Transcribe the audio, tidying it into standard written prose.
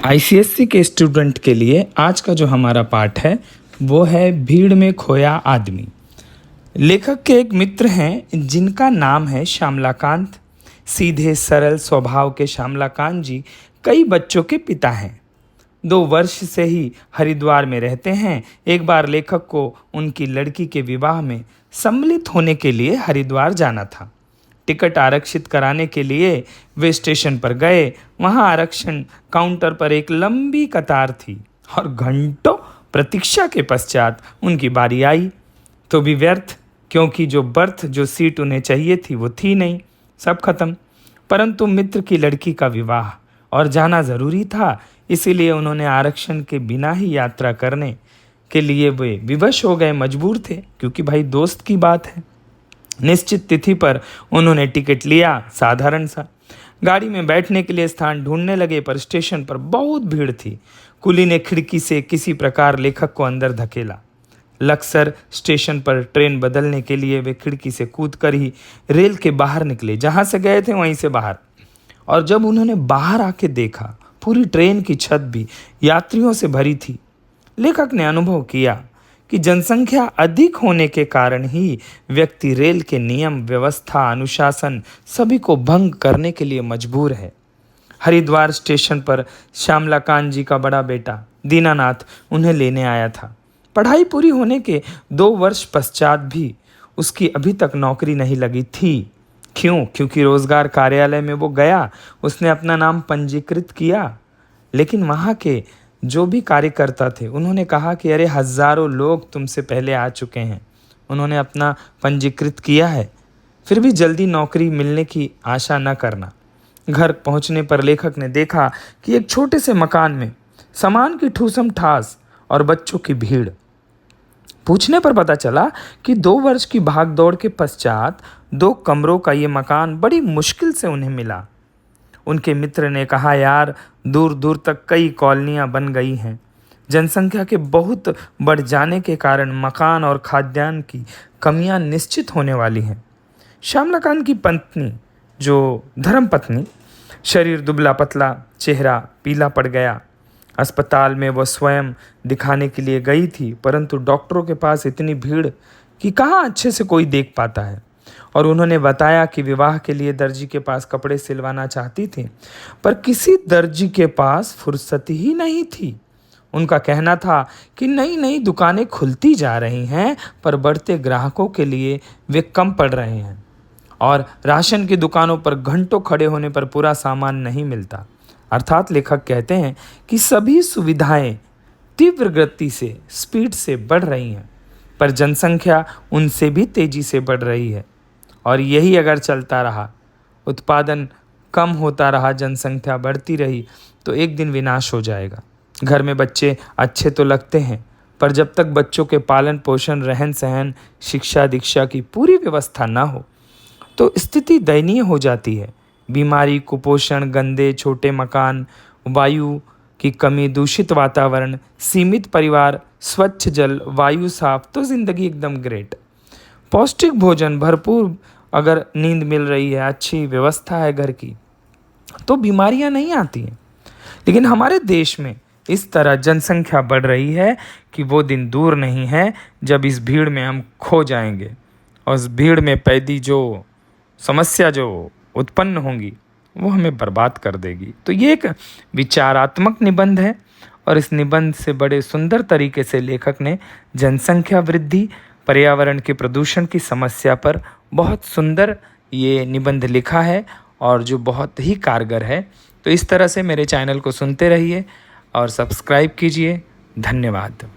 ICSC के student के लिए आज का जो हमारा पाठ है वो है भीड़ में खोया आदमी। लेखक के एक मित्र हैं जिनका नाम है श्यामलाकांत। सीधे सरल स्वभाव के श्यामलाकांत जी कई बच्चों के पिता हैं। 2 वर्ष से ही हरिद्वार में रहते हैं। एक बार लेखक को उनकी लड़की के विवाह में सम्मिलित होने के लिए हरिद्वार जाना था। टिकट आरक्षित कराने के लिए वे स्टेशन पर गए। वहां आरक्षण काउंटर पर एक लंबी कतार थी और घंटों प्रतीक्षा के पश्चात उनकी बारी आई तो भी व्यर्थ, क्योंकि जो सीट उन्हें चाहिए थी वो थी नहीं, सब खत्म। परंतु मित्र की लड़की का विवाह और जाना ज़रूरी था, इसीलिए उन्होंने आरक्षण के बिना ही यात्रा करने के लिए वे विवश हो गए, मजबूर थे, क्योंकि भाई दोस्त की बात है। निश्चित तिथि पर उन्होंने टिकट लिया, साधारण सा। गाड़ी में बैठने के लिए स्थान ढूंढने लगे, पर स्टेशन पर बहुत भीड़ थी। कुली ने खिड़की से किसी प्रकार लेखक को अंदर धकेला। लक्सर स्टेशन पर ट्रेन बदलने के लिए वे खिड़की से कूदकर ही रेल के बाहर निकले, जहां से गए थे वहीं से बाहर। और जब उन्होंने बाहर आके देखा, पूरी ट्रेन की छत भी यात्रियों से भरी थी। लेखक ने अनुभव किया कि जनसंख्या अधिक होने के कारण ही व्यक्ति रेल के नियम, व्यवस्था, अनुशासन सभी को भंग करने के लिए मजबूर है। हरिद्वार स्टेशन पर श्यामलाकांत जी का बड़ा बेटा दीनानाथ उन्हें लेने आया था। पढ़ाई पूरी होने के 2 वर्ष पश्चात भी उसकी अभी तक नौकरी नहीं लगी थी। क्यों? क्योंकि रोजगार कार्यालय में वो गया, उसने अपना नाम पंजीकृत किया, लेकिन वहाँ के जो भी कार्यकर्ता थे उन्होंने कहा कि अरे हज़ारों लोग तुमसे पहले आ चुके हैं। उन्होंने अपना पंजीकृत किया है, फिर भी जल्दी नौकरी मिलने की आशा न करना। घर पहुंचने पर लेखक ने देखा कि एक छोटे से मकान में सामान की ठूसम ठास और बच्चों की भीड़। पूछने पर पता चला कि 2 वर्ष की भागदौड़ के पश्चात 2 कमरों का ये मकान बड़ी मुश्किल से उन्हें मिला। उनके मित्र ने कहा, यार दूर दूर तक कई कॉलोनियां बन गई हैं। जनसंख्या के बहुत बढ़ जाने के कारण मकान और खाद्यान्न की कमियां निश्चित होने वाली हैं। श्यामलाकांत की पत्नी, जो धर्मपत्नी, शरीर दुबला पतला, चेहरा पीला पड़ गया। अस्पताल में वह स्वयं दिखाने के लिए गई थी, परंतु डॉक्टरों के पास इतनी भीड़ कि कहाँ अच्छे से कोई देख पाता है। और उन्होंने बताया कि विवाह के लिए दर्जी के पास कपड़े सिलवाना चाहती थी, पर किसी दर्जी के पास फुर्सत ही नहीं थी। उनका कहना था कि नई नई दुकानें खुलती जा रही हैं, पर बढ़ते ग्राहकों के लिए वे कम पड़ रहे हैं और राशन की दुकानों पर घंटों खड़े होने पर पूरा सामान नहीं मिलता। अर्थात लेखक कहते हैं कि सभी सुविधाएं तीव्र गति से, स्पीड से बढ़ रही हैं, पर जनसंख्या उनसे भी तेजी से बढ़ रही है। और यही अगर चलता रहा, उत्पादन कम होता रहा, जनसंख्या बढ़ती रही, तो एक दिन विनाश हो जाएगा। घर में बच्चे अच्छे तो लगते हैं, पर जब तक बच्चों के पालन पोषण, रहन सहन, शिक्षा दीक्षा की पूरी व्यवस्था ना हो तो स्थिति दयनीय हो जाती है। बीमारी, कुपोषण, गंदे छोटे मकान, वायु की कमी, दूषित वातावरण, सीमित परिवार, स्वच्छ जल, वायु साफ, तो जिंदगी एकदम ग्रेट। पौष्टिक भोजन, भरपूर अगर नींद मिल रही है, अच्छी व्यवस्था है घर की, तो बीमारियां नहीं आती हैं। लेकिन हमारे देश में इस तरह जनसंख्या बढ़ रही है कि वो दिन दूर नहीं है जब इस भीड़ में हम खो जाएंगे और उस भीड़ में पैदी जो समस्या जो उत्पन्न होंगी वो हमें बर्बाद कर देगी। तो ये एक विचारात्मक निबंध है और इस निबंध से बड़े सुंदर तरीके से लेखक ने जनसंख्या वृद्धि, पर्यावरण के प्रदूषण की समस्या पर बहुत सुंदर ये निबंध लिखा है और जो बहुत ही कारगर है। तो इस तरह से मेरे चैनल को सुनते रहिए और सब्सक्राइब कीजिए। धन्यवाद।